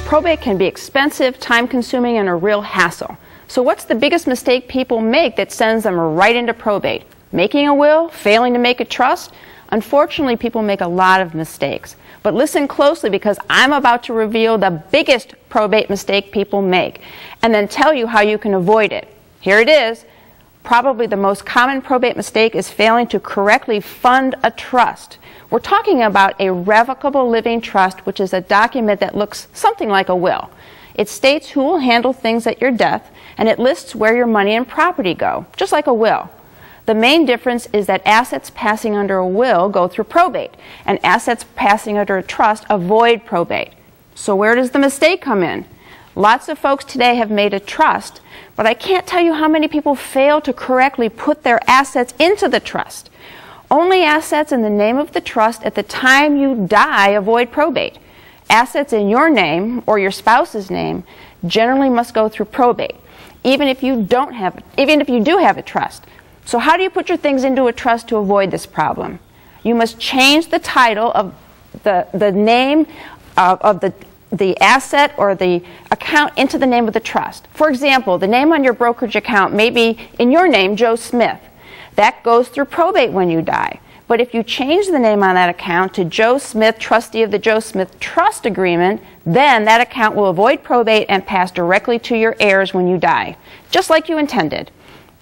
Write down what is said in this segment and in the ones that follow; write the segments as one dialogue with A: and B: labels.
A: Probate can be expensive, time-consuming, and a real hassle. So what's the biggest mistake people make that sends them right into probate? Making a will? Failing to make a trust? Unfortunately, people make a lot of mistakes. But listen closely, because I'm about to reveal the biggest probate mistake people make, and then tell you how you can avoid it. Here it is. Probably the most common probate mistake is failing to correctly fund a trust. We're talking about a revocable living trust, which is a document that looks something like a will. It states who will handle things at your death, and it lists where your money and property go, just like a will. The main difference is that assets passing under a will go through probate, and assets passing under a trust avoid probate. So where does the mistake come in? Lots of folks today have made a trust, but I can't tell you how many people fail to correctly put their assets into the trust. Only assets in the name of the trust at the time you die avoid probate. Assets in your name or your spouse's name generally must go through probate, even if you do have a trust. So how do you put your things into a trust to avoid this problem? You must change the title of the name of the asset or the account into the name of the trust. For example, the name on your brokerage account may be in your name, Joe Smith. That goes through probate when you die. But if you change the name on that account to Joe Smith, trustee of the Joe Smith Trust Agreement, then that account will avoid probate and pass directly to your heirs when you die, just like you intended.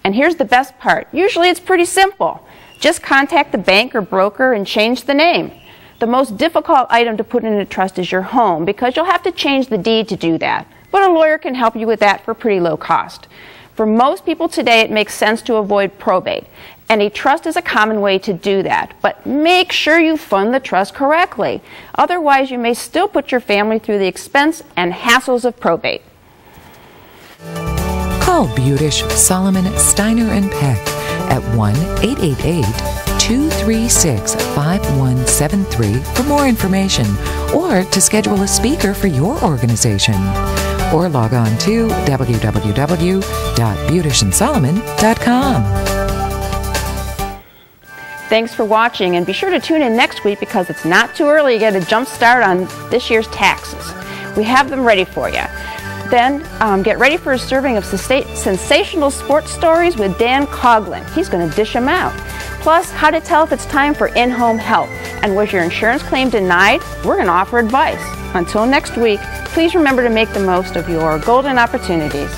A: And here's the best part. Usually it's pretty simple. Just contact the bank or broker and change the name. The most difficult item to put in a trust is your home, because you'll have to change the deed to do that. But a lawyer can help you with that for pretty low cost. For most people today, it makes sense to avoid probate, and a trust is a common way to do that. But make sure you fund the trust correctly. Otherwise, you may still put your family through the expense and hassles of probate.
B: Call Budish, Solomon, Steiner, and Peck at 1-888-236-5173 for more information, or to schedule a speaker for your organization. Or log on to www.budishandsolomon.com.
A: Thanks for watching, and be sure to tune in next week, because it's not too early to get a jump start on this year's taxes. We have them ready for you. Then get ready for a serving of sensational sports stories with Dan Coughlin. He's going to dish them out. Plus, how to tell if it's time for in-home help. And was your insurance claim denied? We're going to offer advice. Until next week, please remember to make the most of your golden opportunities.